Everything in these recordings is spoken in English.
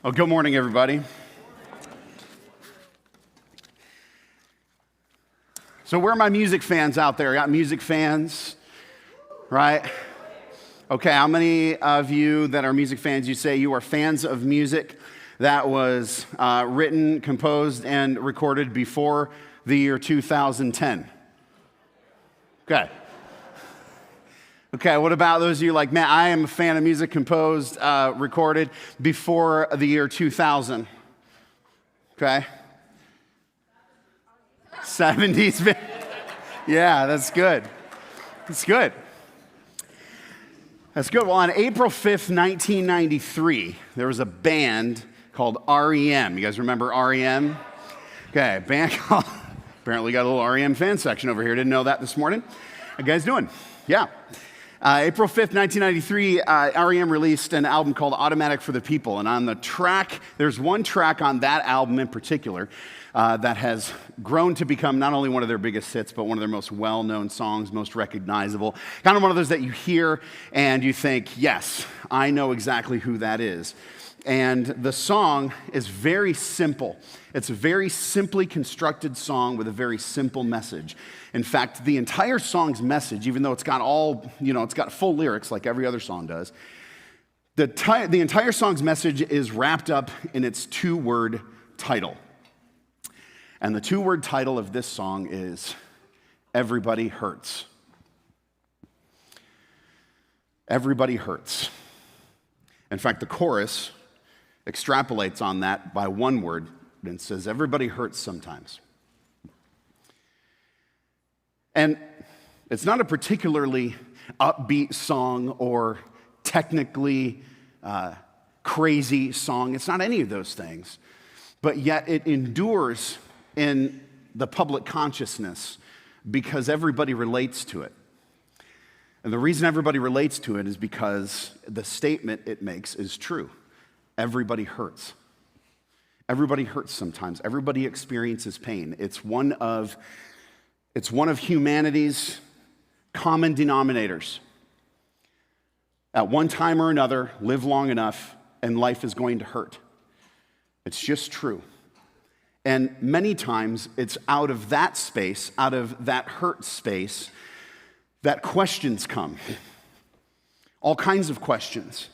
Oh, good morning, everybody. So where are my music fans out there? I got music fans, right? Okay, how many of you that are music fans, you say you are fans of music that was written, composed, and recorded before the year 2010? Okay. Okay, what about those of you like, man, I am a fan of music composed, recorded before the year 2000? Okay. 70s. Yeah, that's good. That's good. That's good. Well, on April 5th, 1993, there was a band called REM. You guys remember REM? Okay, a band called, apparently got a little REM fan section over here. Didn't know that this morning. How you guys doing? Yeah. April 5th, 1993, REM released an album called Automatic for the People. And on the track, there's one track on that album in particular that has grown to become not only one of their biggest hits, but one of their most well-known songs, most recognizable. Kind of one of those that you hear and you think, yes, I know exactly who that is. And the song is very simple. It's a very simply constructed song with a very simple message. In fact, the entire song's message, even though it's got it's got full lyrics like every other song does, the entire song's message is wrapped up in its two-word title. And the two-word title of this song is Everybody Hurts. Everybody hurts. In fact, the chorus extrapolates on that by one word and says, everybody hurts sometimes. And it's not a particularly upbeat song or technically crazy song. It's not any of those things. But yet it endures in the public consciousness because everybody relates to it. And the reason everybody relates to it is because the statement it makes is true. Everybody hurts. Everybody hurts sometimes. Everybody experiences pain. It's one of humanity's common denominators. At one time or another, live long enough, and life is going to hurt. It's just true. And many times, it's out of that space, out of that hurt space, that questions come. All kinds of questions.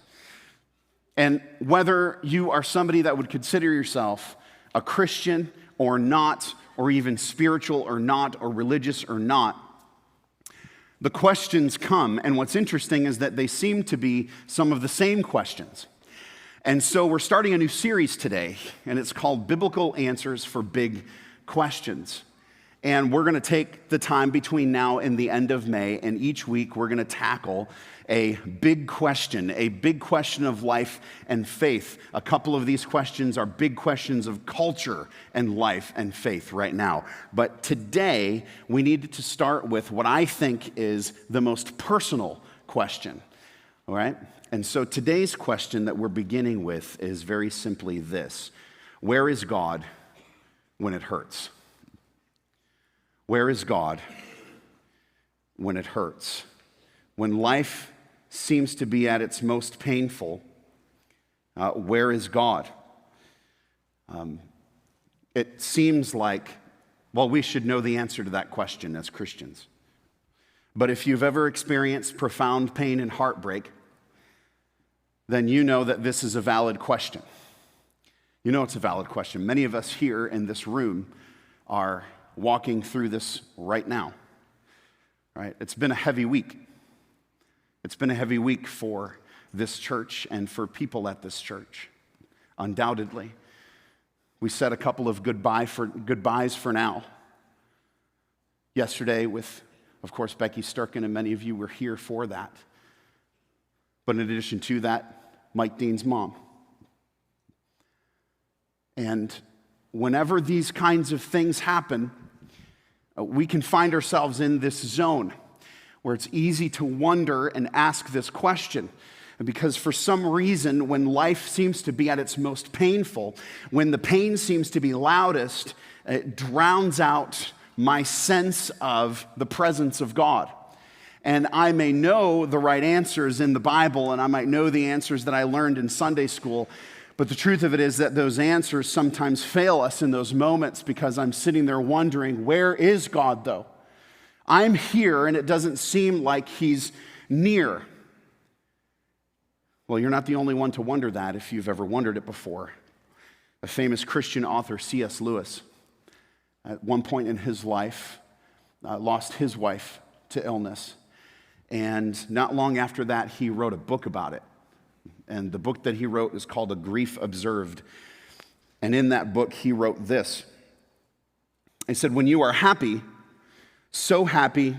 And whether you are somebody that would consider yourself a Christian or not, or even spiritual or not, or religious or not, the questions come. And what's interesting is that they seem to be some of the same questions. And so we're starting a new series today, and it's called Biblical Answers for Big Questions. And we're going to take the time between now and the end of May, and each week we're going to tackle a big question of life and faith. A couple of these questions are big questions of culture and life and faith right now. But today, we need to start with what I think is the most personal question, all right? And so today's question that we're beginning with is very simply this: where is God when it hurts? Where is God when it hurts? When life seems to be at its most painful, where is God? It seems like, well, we should know the answer to that question as Christians. But if you've ever experienced profound pain and heartbreak, then you know that this is a valid question. You know it's a valid question. Many of us here in this room are walking through this right now, right? It's been a heavy week. It's been a heavy week for this church and for people at this church, undoubtedly. We said a couple of goodbyes for now. Yesterday with, of course, Becky Sturkin, and many of you were here for that. But in addition to that, Mike Dean's mom. And whenever these kinds of things happen, we can find ourselves in this zone where it's easy to wonder and ask this question. Because for some reason, when life seems to be at its most painful, when the pain seems to be loudest, it drowns out my sense of the presence of God. And I may know the right answers in the Bible, and I might know the answers that I learned in Sunday school, But the truth of it is that those answers sometimes fail us in those moments because I'm sitting there wondering, where is God though? I'm here and it doesn't seem like he's near. Well, you're not the only one to wonder that if you've ever wondered it before. A famous Christian author, C.S. Lewis, at one point in his life, lost his wife to illness. And not long after that, he wrote a book about it. And the book that he wrote is called A Grief Observed. And in that book, he wrote this. He said, when you are happy, so happy,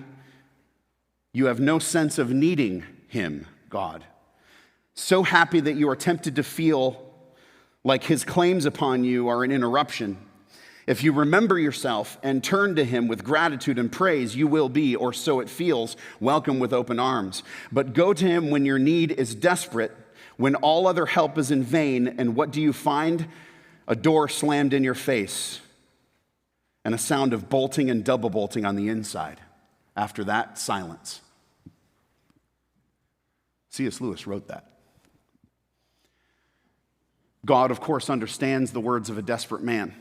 you have no sense of needing him, God. So happy that you are tempted to feel like his claims upon you are an interruption. If you remember yourself and turn to him with gratitude and praise, you will be, or so it feels, welcome with open arms. But go to him when your need is desperate, when all other help is in vain, and what do you find? A door slammed in your face and a sound of bolting and double bolting on the inside. After that, silence. C.S. Lewis wrote that. God, of course, understands the words of a desperate man.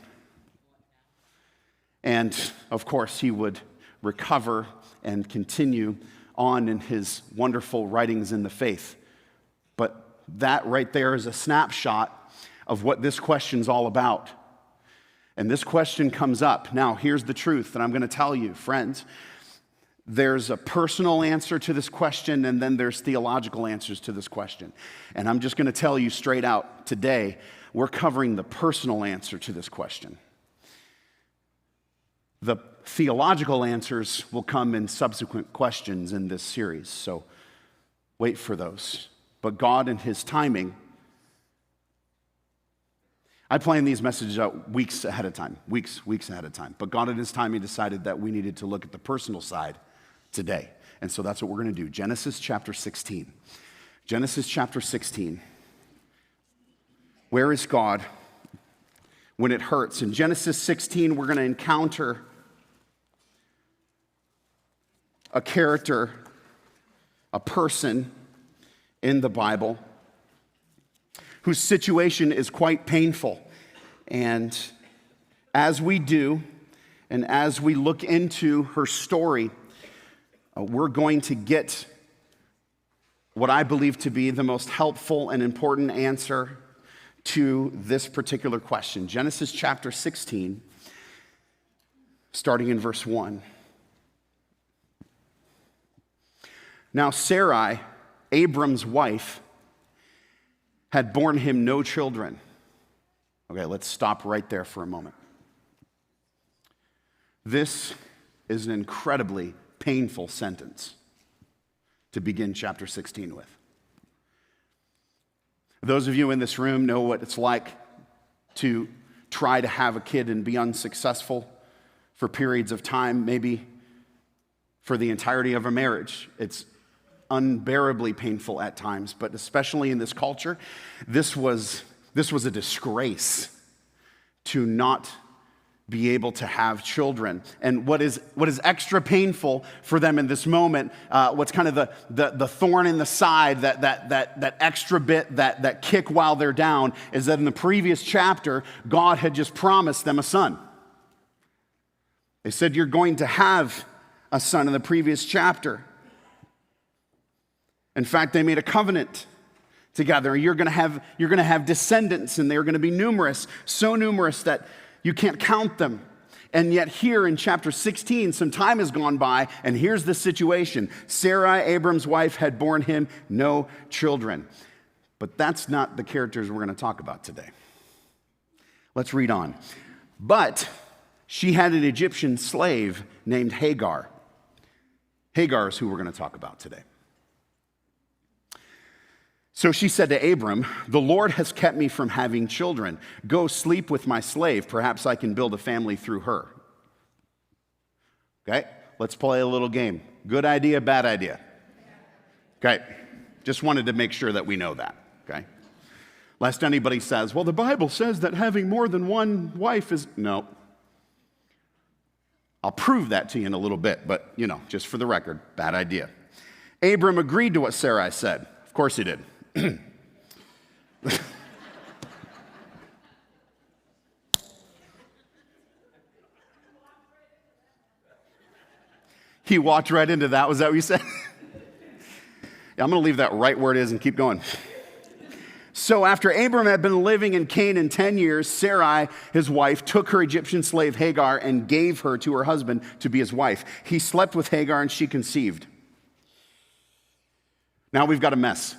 And, of course, he would recover and continue on in his wonderful writings in the faith. But that right there is a snapshot of what this question's all about. And this question comes up. Now, here's the truth that I'm going to tell you, friends. There's a personal answer to this question, and then there's theological answers to this question. And I'm just going to tell you straight out today, we're covering the personal answer to this question. The theological answers will come in subsequent questions in this series, so wait for those. But God in his timing, I plan these messages out weeks ahead of time, weeks ahead of time. But God in his timing decided that we needed to look at the personal side today. And so that's what we're going to do. Genesis chapter 16. Genesis chapter 16. Where is God when it hurts? In Genesis 16, we're going to encounter a character, a person in the Bible whose situation is quite painful. And as we do, and as we look into her story, we're going to get what I believe to be the most helpful and important answer to this particular question. Genesis chapter 16, starting in verse 1. Now Sarai, Abram's wife, had borne him no children. Okay, let's stop right there for a moment. This is an incredibly painful sentence to begin chapter 16 with. Those of you in this room know what it's like to try to have a kid and be unsuccessful for periods of time, maybe for the entirety of a marriage. It's unbearably painful at times, but especially in this culture, this was a disgrace to not be able to have children. And what is extra painful for them in this moment, what's kind of the thorn in the side, that extra bit, that kick while they're down, is that in the previous chapter, God had just promised them a son. They said, you're going to have a son in the previous chapter. In fact, they made a covenant together. You're going to have descendants, and they're going to be numerous, so numerous that you can't count them. And yet here in chapter 16, some time has gone by, and here's the situation. Sarai, Abram's wife, had borne him no children. But that's not the characters we're going to talk about today. Let's read on. But she had an Egyptian slave named Hagar. Hagar is who we're going to talk about today. So she said to Abram, the Lord has kept me from having children. Go sleep with my slave. Perhaps I can build a family through her. Okay, let's play a little game. Good idea, bad idea? Okay, just wanted to make sure that we know that, okay? Lest anybody says, well, the Bible says that having more than one wife is... No. I'll prove that to you in a little bit, but, just for the record, bad idea. Abram agreed to what Sarai said. Of course he did. He walked right into that. Was that what you said? Yeah, I'm going to leave that right where it is and keep going. So after Abram had been living in Canaan 10 years, Sarai, his wife, took her Egyptian slave Hagar and gave her to her husband to be his wife. He slept with Hagar and she conceived. Now we've got a mess.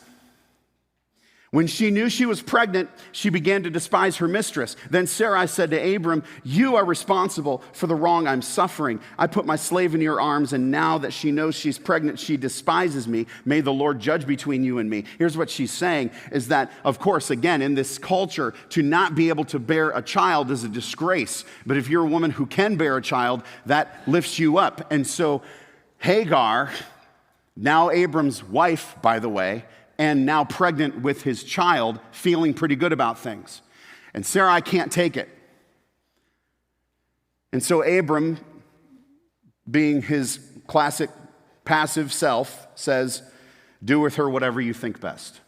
When she knew she was pregnant, she began to despise her mistress. Then Sarai said to Abram, "You are responsible for the wrong I'm suffering. I put my slave in your arms, and now that she knows she's pregnant, she despises me. May the Lord judge between you and me." Here's what she's saying, is that, of course, again, in this culture, to not be able to bear a child is a disgrace. But if you're a woman who can bear a child, that lifts you up. And so Hagar, now Abram's wife, by the way, and now pregnant with his child, feeling pretty good about things. And Sarai can't take it. And so Abram, being his classic passive self, says, "Do with her whatever you think best."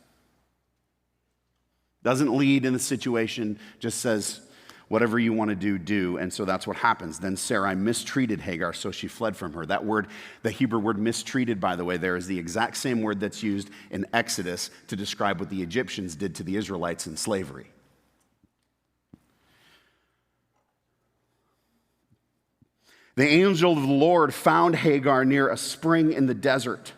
Doesn't lead in the situation, just says, "Whatever you want to do, do." And so that's what happens. Then Sarai mistreated Hagar, so she fled from her. That word, the Hebrew word mistreated, by the way, there is the exact same word that's used in Exodus to describe what the Egyptians did to the Israelites in slavery. The angel of the Lord found Hagar near a spring in the desert.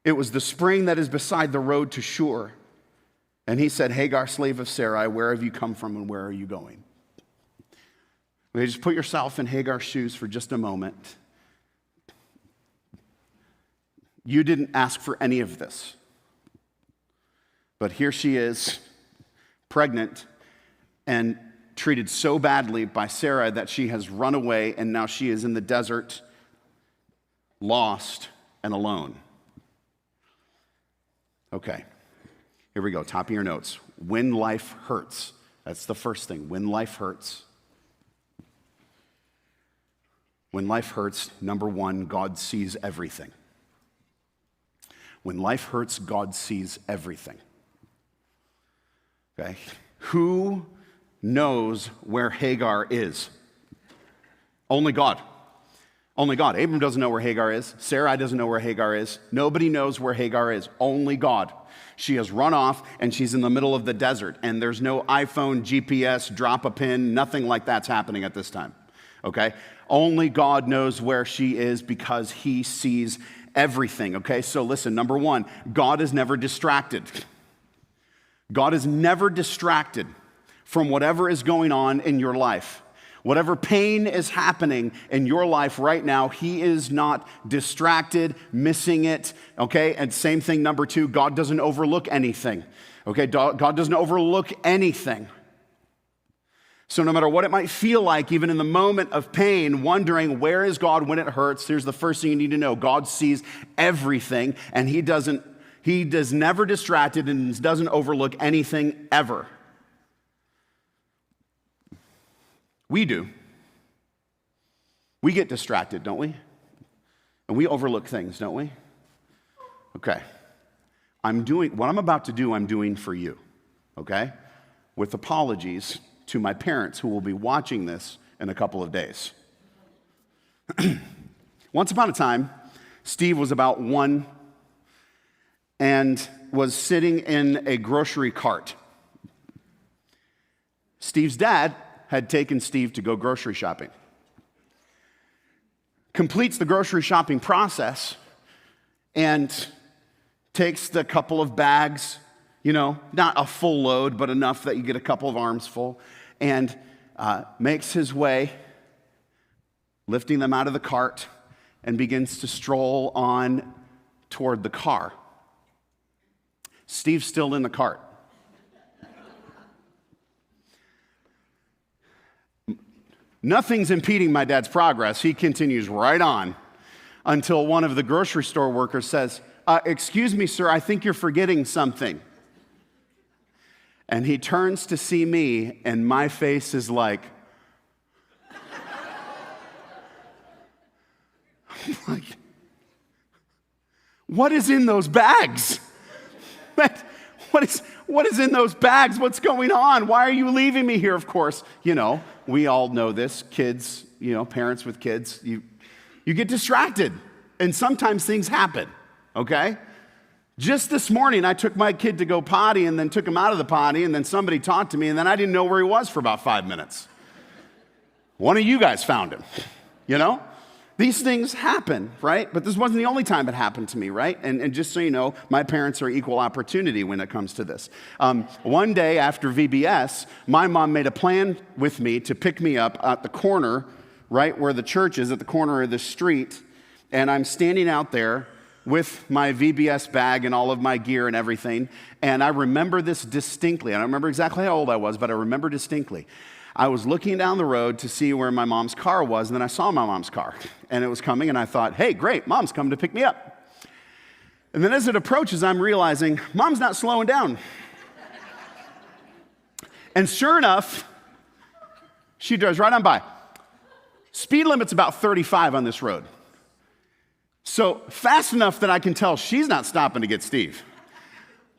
It was the spring that is beside the road to Shur. And he said, "Hagar, slave of Sarai, where have you come from and where are you going?" Okay, just put yourself in Hagar's shoes for just a moment. You didn't ask for any of this. But here she is, pregnant, and treated so badly by Sarah that she has run away, and now she is in the desert, lost and alone. Okay, here we go, top of your notes. When life hurts, that's the first thing. When life hurts. When life hurts, number one, God sees everything. When life hurts, God sees everything. Okay, who knows where Hagar is? Only God. Only God. Abram doesn't know where Hagar is. Sarai doesn't know where Hagar is. Nobody knows where Hagar is. Only God. She has run off and she's in the middle of the desert, and there's no iPhone, GPS, drop a pin, nothing like that's happening at this time. Okay? Only God knows where she is because he sees everything. Okay? So listen, number one, God is never distracted. God is never distracted from whatever is going on in your life. Whatever pain is happening in your life right now, he is not distracted, missing it, okay? And same thing, number two, God doesn't overlook anything, okay? God doesn't overlook anything. So no matter what it might feel like, even in the moment of pain, wondering where is God when it hurts, here's the first thing you need to know. God sees everything, and he is never distracted and doesn't overlook anything ever. We do. We get distracted, don't we? And we overlook things, don't we? Okay. What I'm about to do, I'm doing for you, okay? With apologies to my parents who will be watching this in a couple of days. Once upon a time, Steve was about 1 and was sitting in a grocery cart. Steve's dad had taken Steve to go grocery shopping. Completes the grocery shopping process and takes the couple of bags, not a full load, but enough that you get a couple of arms full, and makes his way, lifting them out of the cart, and begins to stroll on toward the car. Steve's still in the cart. Nothing's impeding my dad's progress. He continues right on until one of the grocery store workers says, "Excuse me, sir, I think you're forgetting something." And he turns to see me, and my face is like, what is in those bags? what is in those bags? What's going on? Why are you leaving me here? Of course, we all know this. Kids, parents with kids, you get distracted. And sometimes things happen, okay? Just this morning, I took my kid to go potty and then took him out of the potty, and then somebody talked to me, and then I didn't know where he was for about 5 minutes. One of you guys found him, These things happen, right? But this wasn't the only time it happened to me, right? And just so you know, my parents are equal opportunity when it comes to this. One day after VBS, my mom made a plan with me to pick me up at the corner, right where the church is, at the corner of the street, and I'm standing out there with my VBS bag and all of my gear and everything. And I remember this distinctly. I don't remember exactly how old I was, but I remember distinctly. I was looking down the road to see where my mom's car was, and then I saw my mom's car. And it was coming, and I thought, hey, great, Mom's coming to pick me up. And then as it approaches, I'm realizing, Mom's not slowing down. And sure enough, she drives right on by. Speed limit's about 35 on this road. So fast enough that I can tell she's not stopping to get Steve,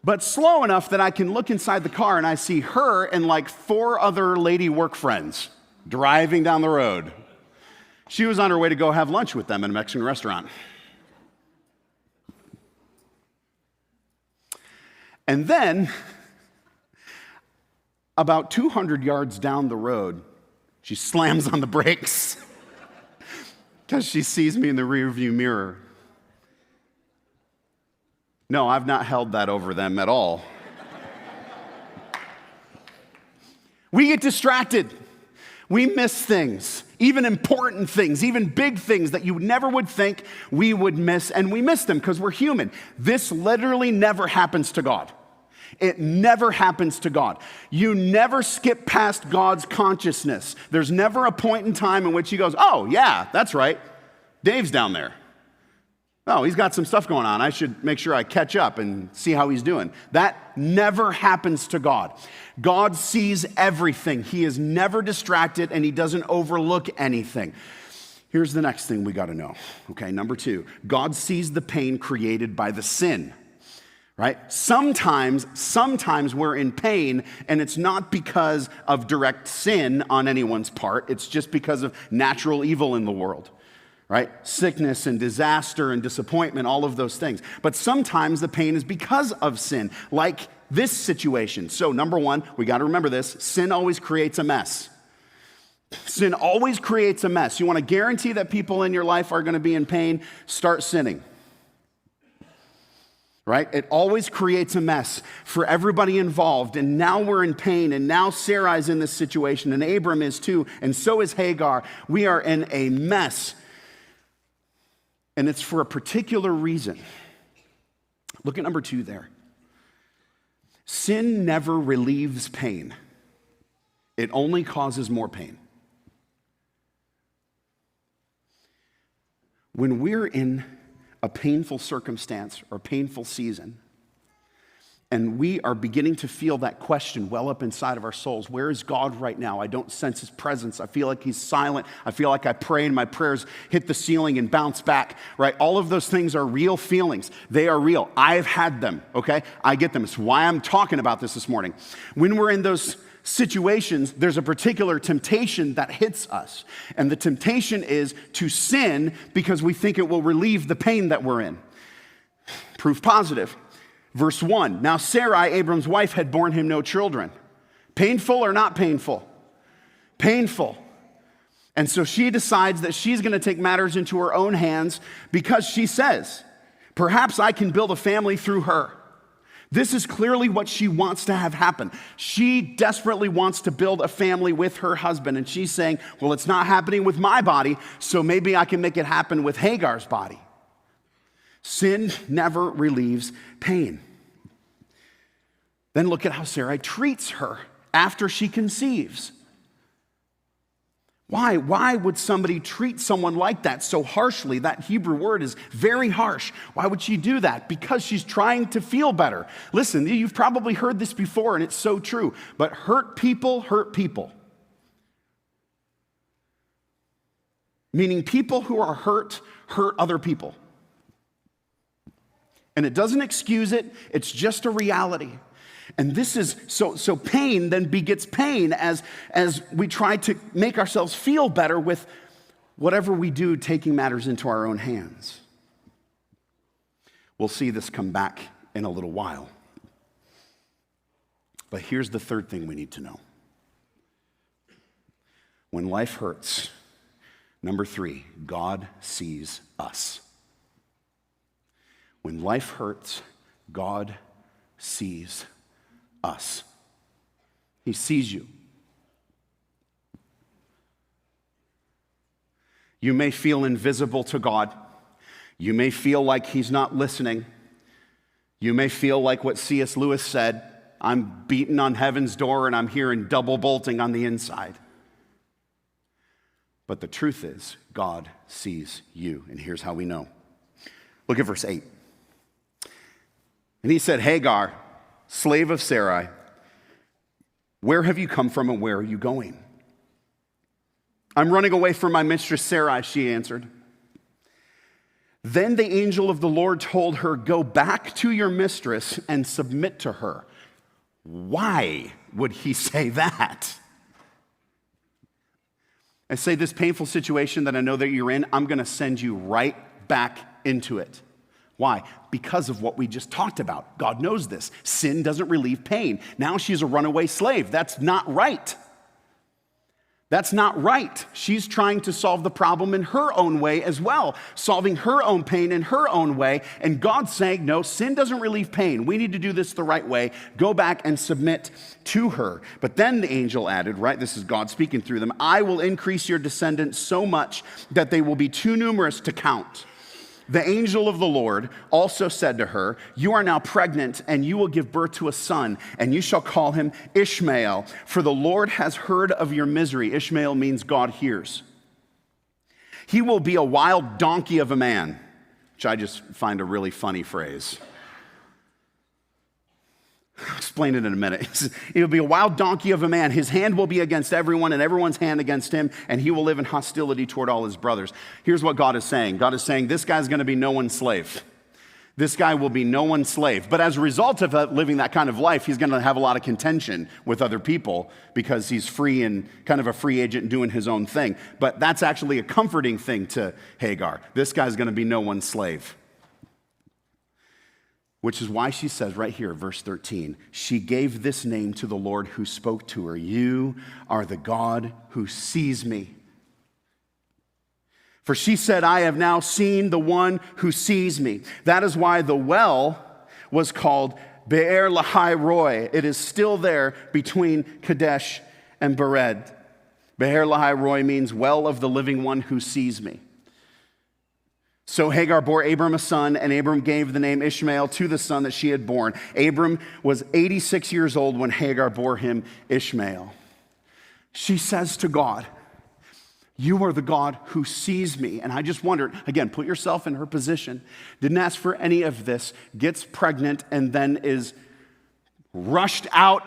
but slow enough that I can look inside the car and I see her and like 4 other lady work friends driving down the road. She was on her way to go have lunch with them in a Mexican restaurant. And then, about 200 yards down the road, she slams on the brakes because she sees me in the rearview mirror. No, I've not held that over them at all. We get distracted. We miss things, even important things, even big things that you never would think we would miss, and we miss them because we're human. This literally never happens to God. It never happens to God. You never skip past God's consciousness. There's never a point in time in which he goes, oh, yeah, that's right. Dave's down there. Oh, he's got some stuff going on. I should make sure I catch up and see how he's doing. That never happens to God. God sees everything. He is never distracted, and he doesn't overlook anything. Here's the next thing we got to know. Okay, number 2. God sees the pain created by the sin. Right? Sometimes we're in pain, and it's not because of direct sin on anyone's part. It's just because of natural evil in the world. Right? Sickness and disaster and disappointment, all of those things. But sometimes the pain is because of sin, like this situation. So number 1, we got to remember this. Sin always creates a mess. Sin always creates a mess. You want to guarantee that people in your life are going to be in pain? Start sinning. Right? It always creates a mess for everybody involved. And now we're in pain. And now Sarai's in this situation. And Abram is too. And so is Hagar. We are in a mess. And it's for a particular reason. Look at number 2 there. Sin never relieves pain. It only causes more pain. When we're in a painful circumstance or painful season, and we are beginning to feel that question well up inside of our souls, where is God right now? I don't sense his presence. I feel like he's silent. I feel like I pray and my prayers hit the ceiling and bounce back, right? All of those things are real feelings. They are real. I've had them, okay? I get them. It's why I'm talking about this morning. When we're in those situations, there's a particular temptation that hits us. And the temptation is to sin because we think it will relieve the pain that we're in. Proof positive. Verse 1, now Sarai, Abram's wife, had borne him no children. Painful or not painful? Painful. And so she decides that she's going to take matters into her own hands because she says, perhaps I can build a family through her. This is clearly what she wants to have happen. She desperately wants to build a family with her husband. And she's saying, well, it's not happening with my body, so maybe I can make it happen with Hagar's body. Sin never relieves pain. Then look at how Sarai treats her after she conceives. Why? Why would somebody treat someone like that so harshly? That Hebrew word is very harsh. Why would she do that? Because she's trying to feel better. Listen, you've probably heard this before, and it's so true. But hurt people hurt people. Meaning people who are hurt other people. And it doesn't excuse it. It's just a reality. And this is, so pain then begets pain as we try to make ourselves feel better with whatever we do, taking matters into our own hands. We'll see this come back in a little while. But here's the third thing we need to know. When life hurts, number 3, God sees us. When life hurts, God sees us. He sees you. You may feel invisible to God. You may feel like he's not listening. You may feel like what C.S. Lewis said, I'm beating on heaven's door and I'm hearing double bolting on the inside. But the truth is, God sees you. And here's how we know. Look at verse 8. And he said, Hagar, slave of Sarai, where have you come from and where are you going? I'm running away from my mistress Sarai, she answered. Then the angel of the Lord told her, go back to your mistress and submit to her. Why would he say that? I say this painful situation that I know that you're in, I'm going to send you right back into it. Why? Because of what we just talked about. God knows this. Sin doesn't relieve pain. Now she's a runaway slave. That's not right. That's not right. She's trying to solve the problem in her own way as well, solving her own pain in her own way. And God's saying, no, sin doesn't relieve pain. We need to do this the right way. Go back and submit to her. But then the angel added, right, this is God speaking through them, I will increase your descendants so much that they will be too numerous to count. The angel of the Lord also said to her, you are now pregnant, and you will give birth to a son, and you shall call him Ishmael, for the Lord has heard of your misery. Ishmael means God hears. He will be a wild donkey of a man, which I just find a really funny phrase. I'll explain it in a minute. He'll be a wild donkey of a man. His hand will be against everyone and everyone's hand against him, and he will live in hostility toward all his brothers. Here's what God is saying. God is saying this guy's going to be no one's slave. This guy will be no one's slave. But as a result of living that kind of life, he's going to have a lot of contention with other people because he's free and kind of a free agent doing his own thing. But that's actually a comforting thing to Hagar. This guy's going to be no one's slave. Which is why she says right here, verse 13, she gave this name to the Lord who spoke to her. You are the God who sees me. For she said, I have now seen the one who sees me. That is why the well was called Be'er Lahai Roi. It is still there between Kadesh and Bered. Be'er Lahai Roi means well of the living one who sees me. So Hagar bore Abram a son, and Abram gave the name Ishmael to the son that she had born. Abram was 86 years old when Hagar bore him Ishmael. She says to God, you are the God who sees me. And I just wondered, again, put yourself in her position. Didn't ask for any of this, gets pregnant, and then is run out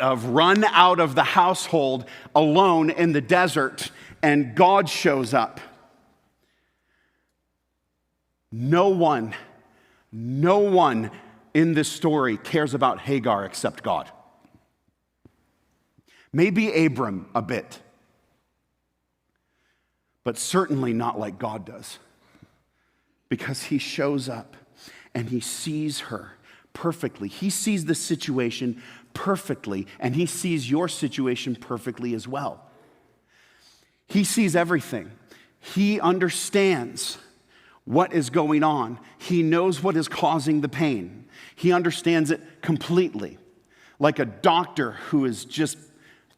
of the household alone in the desert, and God shows up. No one in this story cares about Hagar except God. Maybe Abram a bit, but certainly not like God does, because he shows up and he sees her perfectly. He sees the situation perfectly, and he sees your situation perfectly as well. He sees everything. He understands what is going on. He knows what is causing the pain. He understands it completely. Like a doctor who is just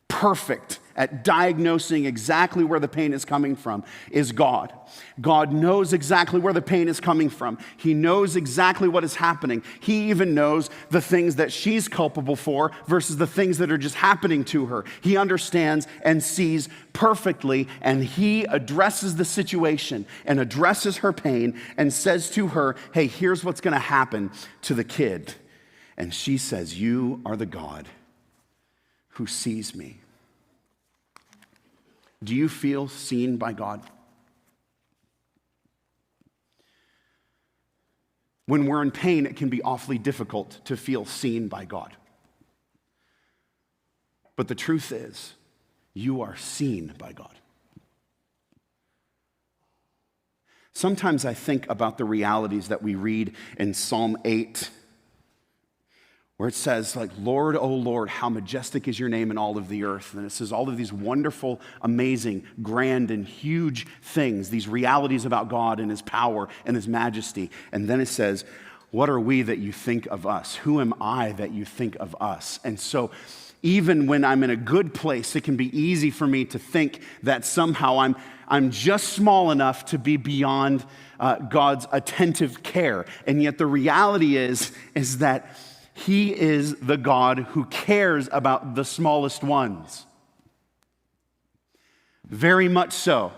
perfect at diagnosing exactly where the pain is coming from is God. God knows exactly where the pain is coming from. He knows exactly what is happening. He even knows the things that she's culpable for versus the things that are just happening to her. He understands and sees perfectly, and he addresses the situation and addresses her pain and says to her, hey, here's what's going to happen to the kid. And she says, you are the God who sees me. Do you feel seen by God? When we're in pain, it can be awfully difficult to feel seen by God. But the truth is, you are seen by God. Sometimes I think about the realities that we read in Psalm 8, where it says, like, Lord, oh Lord, how majestic is your name in all of the earth. And it says all of these wonderful, amazing, grand, and huge things, these realities about God and his power and his majesty. And then it says, what are we that you think of us? Who am I that you think of us? And so even when I'm in a good place, it can be easy for me to think that somehow I'm just small enough to be beyond God's attentive care. And yet the reality is that he is the God who cares about the smallest ones. Very much so.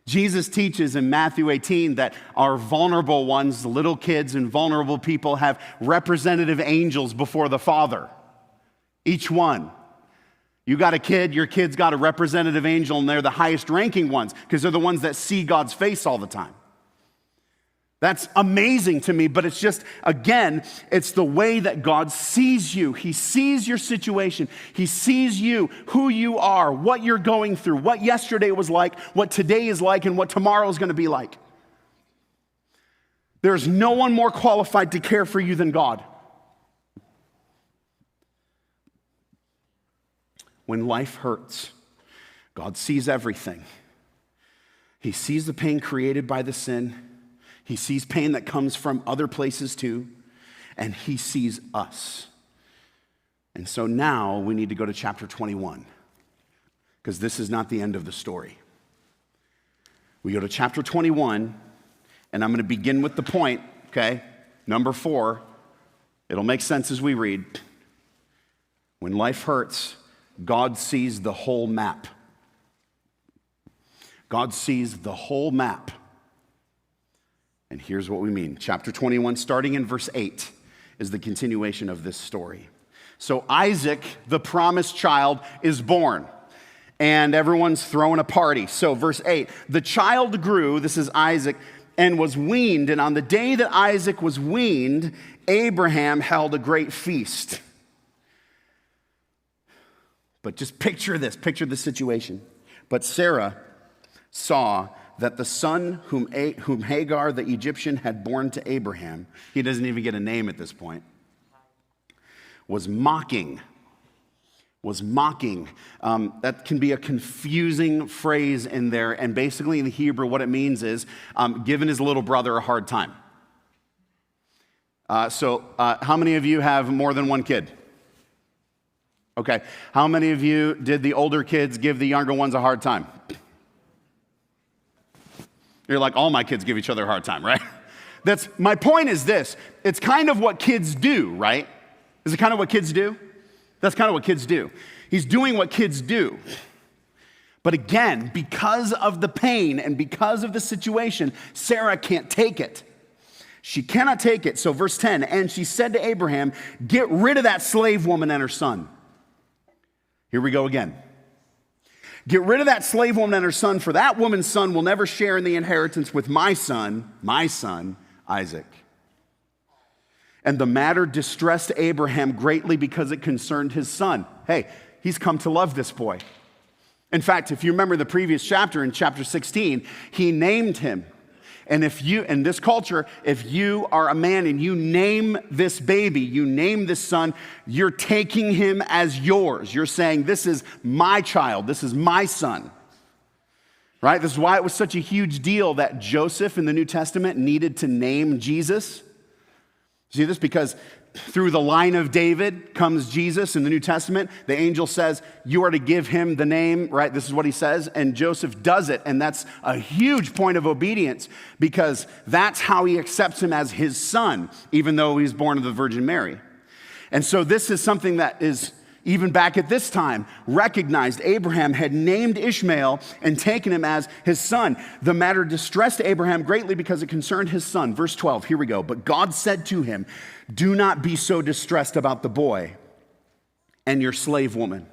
Jesus teaches in Matthew 18 that our vulnerable ones, little kids and vulnerable people, have representative angels before the Father. Each one. You got a kid, your kid's got a representative angel, and they're the highest ranking ones because they're the ones that see God's face all the time. That's amazing to me, but it's just, again, it's the way that God sees you. He sees your situation. He sees you, who you are, what you're going through, what yesterday was like, what today is like, and what tomorrow is going to be like. There's no one more qualified to care for you than God. When life hurts, God sees everything. He sees the pain created by the sin. He sees pain that comes from other places too, and he sees us. And so now we need to go to chapter 21, because this is not the end of the story. We go to chapter 21, and I'm going to begin with the point, okay? Number 4. It'll make sense as we read. When life hurts, God sees the whole map. God sees the whole map. And here's what we mean. Chapter 21, starting in verse 8, is the continuation of this story. So Isaac, the promised child, is born, and everyone's throwing a party. So verse 8, the child grew, this is Isaac, and was weaned. And on the day that Isaac was weaned, Abraham held a great feast. But just picture this situation. But Sarah saw that the son whom Hagar the Egyptian had borne to Abraham, he doesn't even get a name at this point, was mocking. That can be a confusing phrase in there, and basically in the Hebrew what it means is giving his little brother a hard time. So how many of you have more than one kid? Okay. How many of you did the older kids give the younger ones a hard time? You're like, all my kids give each other a hard time, right? My point is this. It's kind of what kids do, right? Is it kind of what kids do? That's kind of what kids do. He's doing what kids do. But again, because of the pain and because of the situation, Sarah can't take it. She cannot take it. So verse 10, and she said to Abraham, get rid of that slave woman and her son. Here we go again. Get rid of that slave woman and her son, for that woman's son will never share in the inheritance with my son, Isaac. And the matter distressed Abraham greatly because it concerned his son. Hey, he's come to love this boy. In fact, if you remember the previous chapter, in chapter 16, he named him. And if you, in this culture, if you are a man and you name this baby, you name this son, you're taking him as yours. You're saying, this is my child, this is my son. Right? This is why it was such a huge deal that Joseph in the New Testament needed to name Jesus. See this? Because through the line of David comes Jesus in the New Testament. The angel says, you are to give him the name, right? This is what he says. And Joseph does it. And that's a huge point of obedience because that's how he accepts him as his son, even though he's born of the Virgin Mary. And so this is something that is, even back at this time, recognized. Abraham had named Ishmael and taken him as his son. The matter distressed Abraham greatly because it concerned his son. Verse 12, here we go. But God said to him, do not be so distressed about the boy and your slave woman.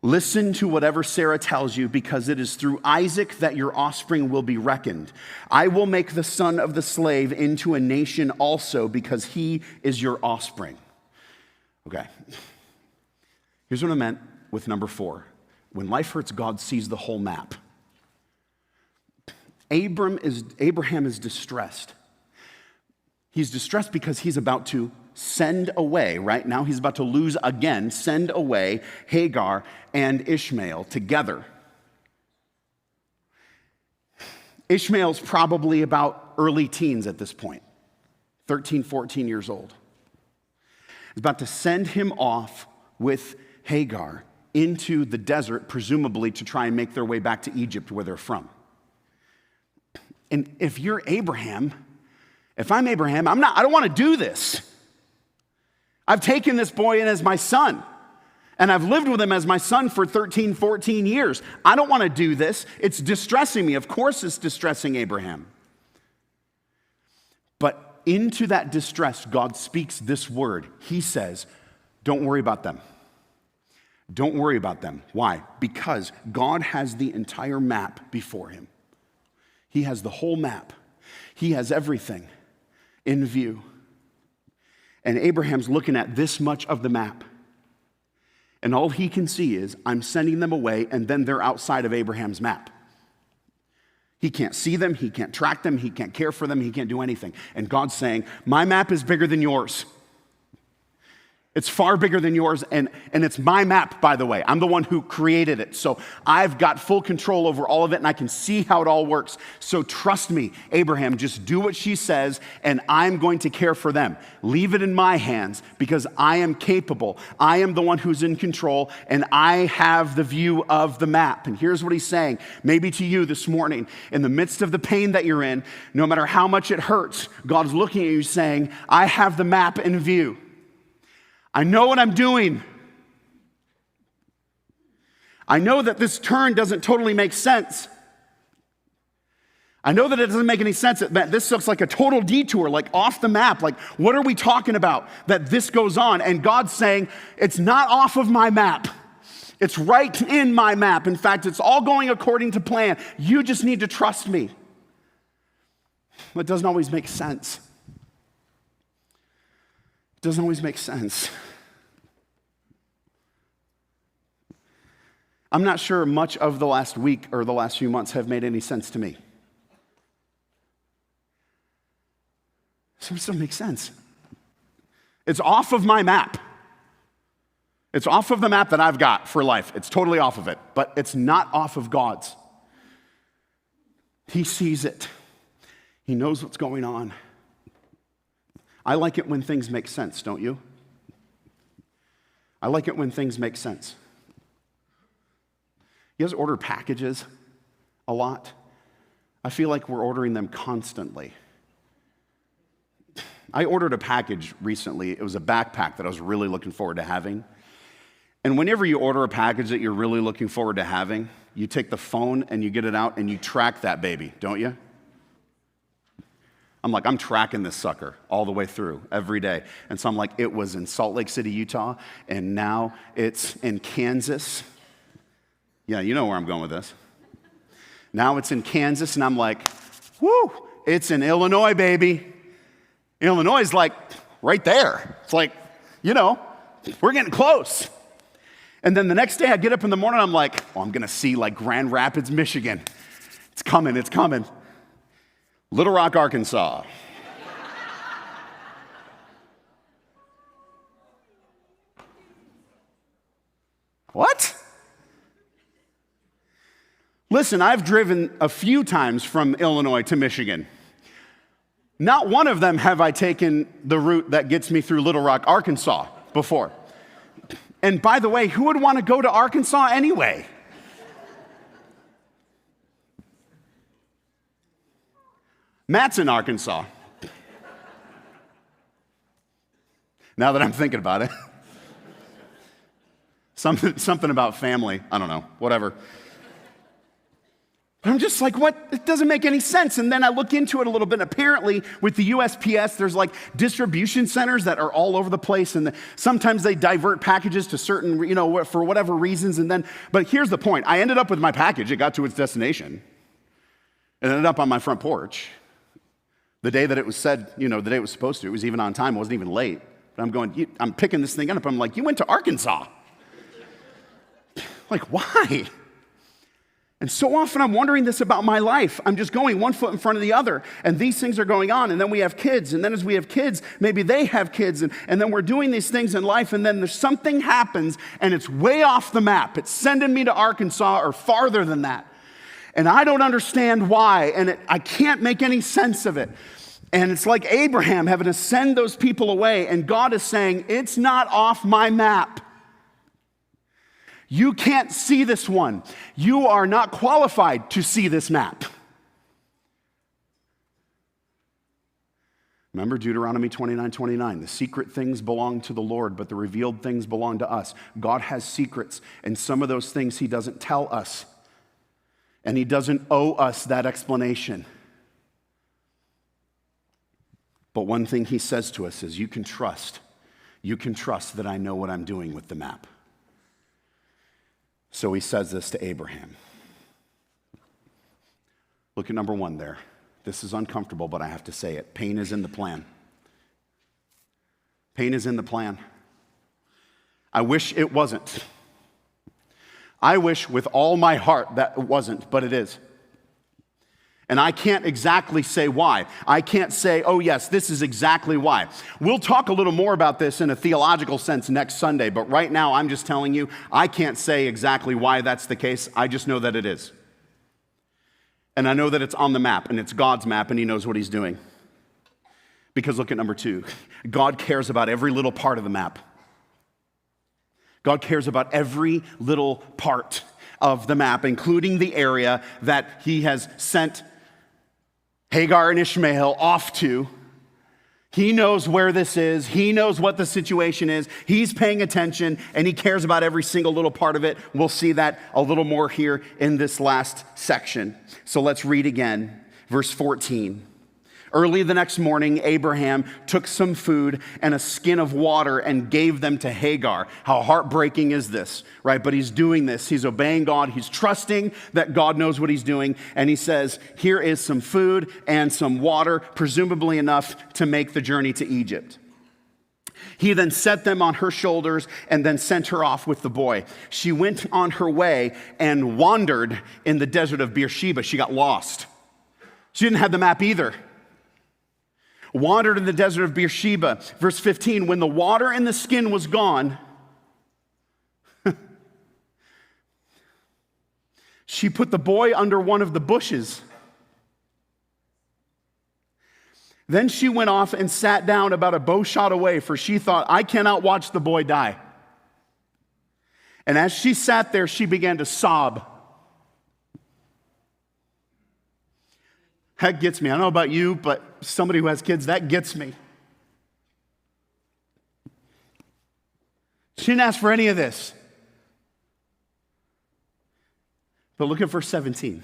Listen to whatever Sarah tells you, because it is through Isaac that your offspring will be reckoned. I will make the son of the slave into a nation also, because he is your offspring. Okay. Here's what I meant with number 4. When life hurts, God sees the whole map. Abraham is distressed. He's distressed because he's about to send away, right? Now he's about to lose again, send away Hagar and Ishmael together. Ishmael's probably about early teens at this point, 13, 14 years old. He's about to send him off with Hagar into the desert, presumably to try and make their way back to Egypt where they're from. And if you're Abraham, if I'm Abraham, I don't want to do this. I've taken this boy in as my son, and I've lived with him as my son for 13, 14 years. I don't want to do this. It's distressing me. Of course it's distressing Abraham. But into that distress, God speaks this word. He says, don't worry about them. Don't worry about them. Why? Because God has the entire map before him. He has the whole map. He has everything in view. And Abraham's looking at this much of the map. And all he can see is, I'm sending them away, and then they're outside of Abraham's map. He can't see them, he can't track them, he can't care for them, he can't do anything. And God's saying, my map is bigger than yours. It's far bigger than yours, and it's my map, by the way. I'm the one who created it, so I've got full control over all of it, and I can see how it all works. So trust me, Abraham, just do what she says, and I'm going to care for them. Leave it in my hands, because I am capable. I am the one who's in control, and I have the view of the map. And here's what he's saying, maybe to you this morning, in the midst of the pain that you're in, no matter how much it hurts, God's looking at you saying, I have the map in view. I know what I'm doing. I know that this turn doesn't totally make sense. I know that it doesn't make any sense. That this looks like a total detour, like off the map. Like, what are we talking about that this goes on? And God's saying, it's not off of my map. It's right in my map. In fact, it's all going according to plan. You just need to trust me. It doesn't always make sense. It doesn't always make sense. I'm not sure much of the last week or the last few months have made any sense to me. So it doesn't make sense. It's off of my map. It's off of the map that I've got for life. It's totally off of it, but it's not off of God's. He sees it. He knows what's going on. I like it when things make sense, don't you? I like it when things make sense. You guys order packages a lot? I feel like we're ordering them constantly. I ordered a package recently. It was a backpack that I was really looking forward to having. And whenever you order a package that you're really looking forward to having, you take the phone and you get it out and you track that baby, don't you? I'm tracking this sucker all the way through every day. And so I'm like, it was in Salt Lake City, Utah, and now it's in Kansas. Yeah, you know where I'm going with this. Now it's in Kansas, and I'm like, whoo, it's in Illinois, baby. Illinois is like right there. It's like, we're getting close. And then the next day I get up in the morning, I'm like, I'm going to see like Grand Rapids, Michigan. It's coming, it's coming. Little Rock, Arkansas. What? Listen, I've driven a few times from Illinois to Michigan. Not one of them have I taken the route that gets me through Little Rock, Arkansas before. And by the way, who would want to go to Arkansas anyway? Matt's in Arkansas. Now that I'm thinking about it. Something about family. I don't know, whatever. But I'm just like, what? It doesn't make any sense. And then I look into it a little bit. Apparently, with the USPS, there's like distribution centers that are all over the place. And sometimes they divert packages to certain, for whatever reasons. But here's the point. I ended up with my package. It got to its destination. It ended up on my front porch. The day that it was said, the day it was supposed to. It was even on time. It wasn't even late. But I'm picking this thing up. I'm like, you went to Arkansas. Like, why? And so often I'm wondering this about my life. I'm just going one foot in front of the other, and these things are going on, and then we have kids, and then as we have kids, maybe they have kids, and then we're doing these things in life, and then there's something happens, and it's way off the map. It's sending me to Arkansas or farther than that. And I don't understand why, and I can't make any sense of it. And it's like Abraham having to send those people away, and God is saying, it's not off my map. You can't see this one. You are not qualified to see this map. Remember Deuteronomy 29:29. The secret things belong to the Lord, but the revealed things belong to us. God has secrets, and some of those things he doesn't tell us. And he doesn't owe us that explanation. But one thing he says to us is, you can trust that I know what I'm doing with the map. So he says this to Abraham. Look at number 1 there. This is uncomfortable, but I have to say it. Pain is in the plan. Pain is in the plan. I wish it wasn't. I wish with all my heart that it wasn't, but it is. And I can't exactly say why. I can't say, oh yes, this is exactly why. We'll talk a little more about this in a theological sense next Sunday, but right now I'm just telling you, I can't say exactly why that's the case. I just know that it is. And I know that it's on the map, and it's God's map, and he knows what he's doing. Because look at number 2. God cares about every little part of the map. God cares about every little part of the map, including the area that he has sent Hagar and Ishmael off to. He knows where this is. He knows what the situation is. He's paying attention, and he cares about every single little part of it. We'll see that a little more here in this last section. So let's read again, verse 14. Early the next morning, Abraham took some food and a skin of water and gave them to Hagar. How heartbreaking is this, right? But he's doing this. He's obeying God. He's trusting that God knows what he's doing. And he says, here is some food and some water, presumably enough to make the journey to Egypt. He then set them on her shoulders and then sent her off with the boy. She went on her way and wandered in the desert of Beersheba. She got lost. She didn't have the map either. Wandered in the desert of Beersheba. Verse 15, when the water in the skin was gone, she put the boy under one of the bushes. Then she went off and sat down about a bow shot away, for she thought, I cannot watch the boy die. And as she sat there, she began to sob. That gets me. I don't know about you, but somebody who has kids, that gets me. She didn't ask for any of this. But look at verse 17.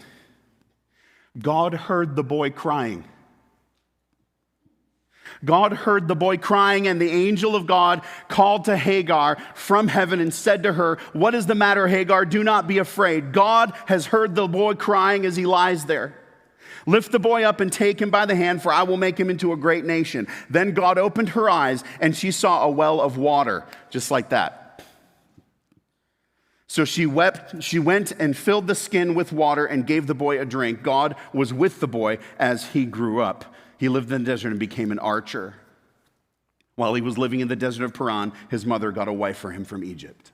God heard the boy crying. God heard the boy crying, and the angel of God called to Hagar from heaven and said to her, what is the matter, Hagar? Do not be afraid. God has heard the boy crying as he lies there. Lift the boy up and take him by the hand, for I will make him into a great nation. Then God opened her eyes, and she saw a well of water, just like that. So she wept. She went and filled the skin with water and gave the boy a drink. God was with the boy as he grew up. He lived in the desert and became an archer. While he was living in the desert of Paran, his mother got a wife for him from Egypt.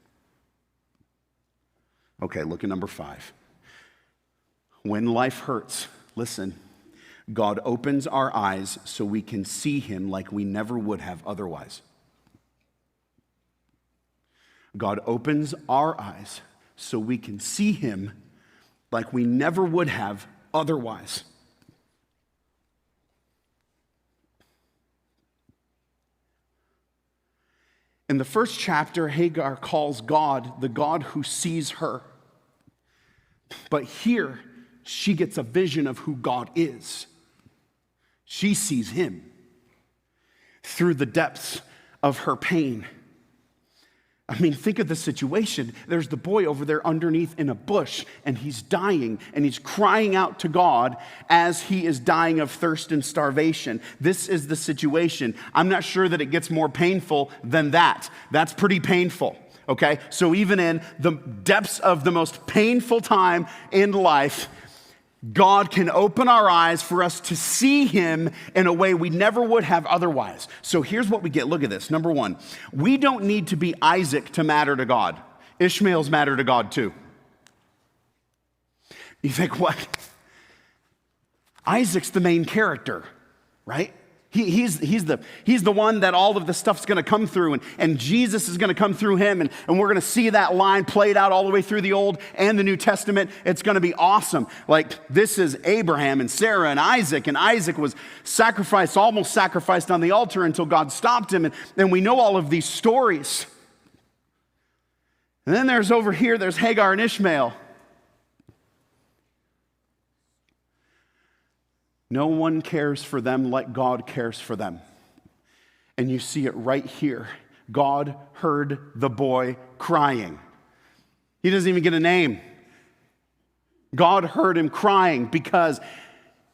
Okay, look at number 5. When life hurts, listen, God opens our eyes so we can see him like we never would have otherwise. God opens our eyes so we can see him like we never would have otherwise. In the first chapter, Hagar calls God the God who sees her. But here, she gets a vision of who God is. She sees him through the depths of her pain. I mean, think of the situation. There's the boy over there underneath in a bush, and he's dying, and he's crying out to God as he is dying of thirst and starvation. This is the situation. I'm not sure that it gets more painful than that. That's pretty painful. okay? So even in the depths of the most painful time in life, God can open our eyes for us to see him in a way we never would have otherwise. So here's what we get. Look at this. Number one, we don't need to be Isaac to matter to God. Ishmael's matter to God too. You think, what? Isaac's the main character, right? He's the one that all of the stuff's going to come through, and Jesus is going to come through him, and we're going to see that line played out all the way through the Old and the New Testament. It's going to be awesome. Like, this is Abraham and Sarah and Isaac was sacrificed, almost sacrificed on the altar until God stopped him, and we know all of these stories. And then there's Hagar and Ishmael. No one cares for them like God cares for them. And you see it right here. God heard the boy crying. He doesn't even get a name. God heard him crying because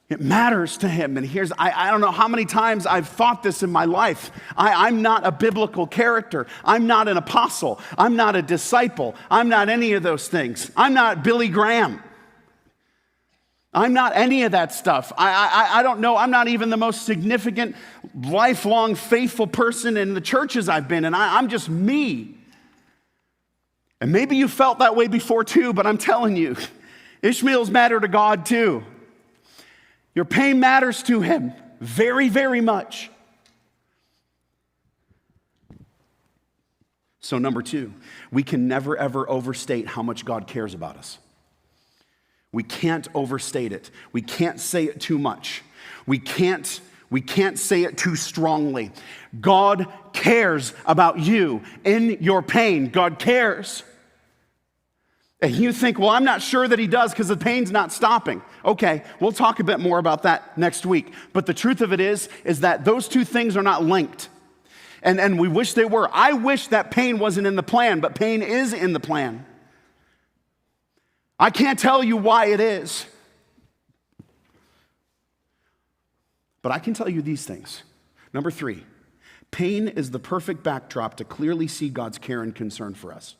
it matters to him. And I don't know how many times I've thought this in my life. I'm not a biblical character. I'm not an apostle. I'm not a disciple. I'm not any of those things. I'm not Billy Graham. I'm not any of that stuff. I don't know. I'm not even the most significant, lifelong, faithful person in the churches I've been in. I'm just me. And maybe you felt that way before too, but I'm telling you, Ishmael's matter to God too. Your pain matters to him very, very much. So number two, we can never, ever overstate how much God cares about us. We can't overstate it. We can't say it too much. We can't say it too strongly. God cares about you in your pain. God cares. And you think, well, I'm not sure that he does because the pain's not stopping. Okay, we'll talk a bit more about that next week. But the truth of it is that those two things are not linked. And we wish they were. I wish that pain wasn't in the plan, but pain is in the plan. I can't tell you why it is. But I can tell you these things. Number three, pain is the perfect backdrop to clearly see God's care and concern for us.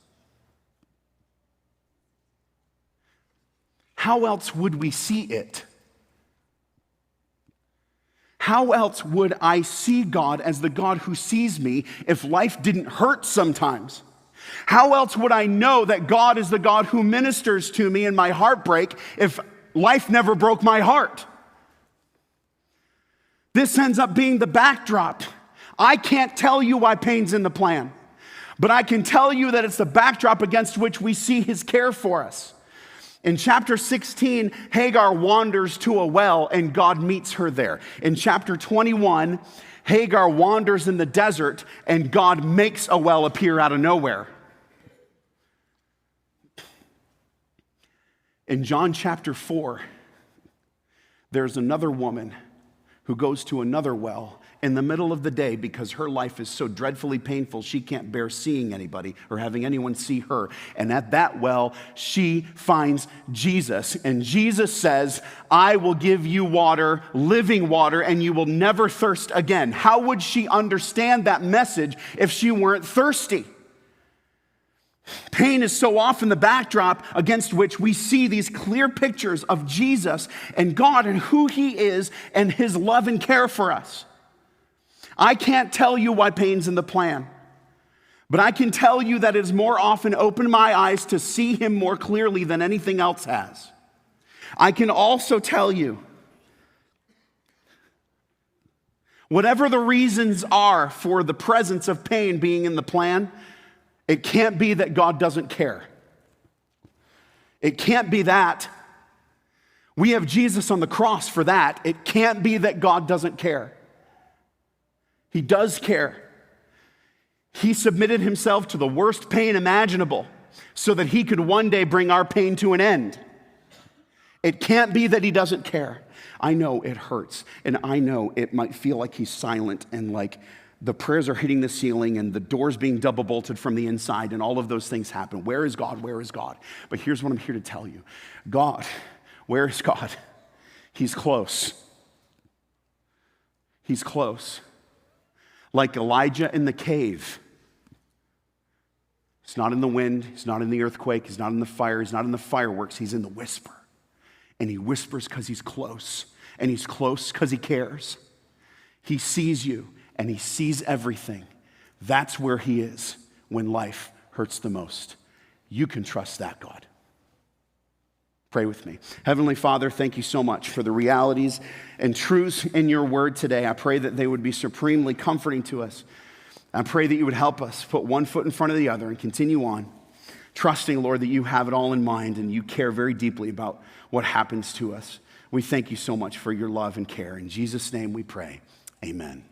How else would we see it? How else would I see God as the God who sees me if life didn't hurt sometimes? How else would I know that God is the God who ministers to me in my heartbreak if life never broke my heart? This ends up being the backdrop. I can't tell you why pain's in the plan, but I can tell you that it's the backdrop against which we see his care for us. In chapter 16, Hagar wanders to a well and God meets her there. In chapter 21, Hagar wanders in the desert and God makes a well appear out of nowhere. In John chapter 4, there's another woman who goes to another well in the middle of the day because her life is so dreadfully painful she can't bear seeing anybody or having anyone see her. And at that well, she finds Jesus. And Jesus says, I will give you water, living water, and you will never thirst again. How would she understand that message if she weren't thirsty? Pain is so often the backdrop against which we see these clear pictures of Jesus and God and who he is and his love and care for us. I can't tell you why pain's in the plan, but I can tell you that it has more often opened my eyes to see him more clearly than anything else has. I can also tell you, whatever the reasons are for the presence of pain being in the plan, it can't be that God doesn't care. It can't be that. We have Jesus on the cross for that. It can't be that God doesn't care. He does care. He submitted himself to the worst pain imaginable so that he could one day bring our pain to an end. It can't be that he doesn't care. I know it hurts, and I know it might feel like he's silent and like the prayers are hitting the ceiling and the doors being double bolted from the inside and all of those things happen. Where is God? Where is God? But here's what I'm here to tell you. God, where is God? He's close. He's close. Like Elijah in the cave. He's not in the wind. He's not in the earthquake. He's not in the fire. He's not in the fireworks. He's in the whisper. And he whispers because he's close. And he's close because he cares. He sees you and he sees everything. That's where he is when life hurts the most. You can trust that God. Pray with me. Heavenly Father, thank you so much for the realities and truths in your word today. I pray that they would be supremely comforting to us. I pray that you would help us put one foot in front of the other and continue on, trusting, Lord, that you have it all in mind and you care very deeply about what happens to us. We thank you so much for your love and care. In Jesus' name we pray. Amen.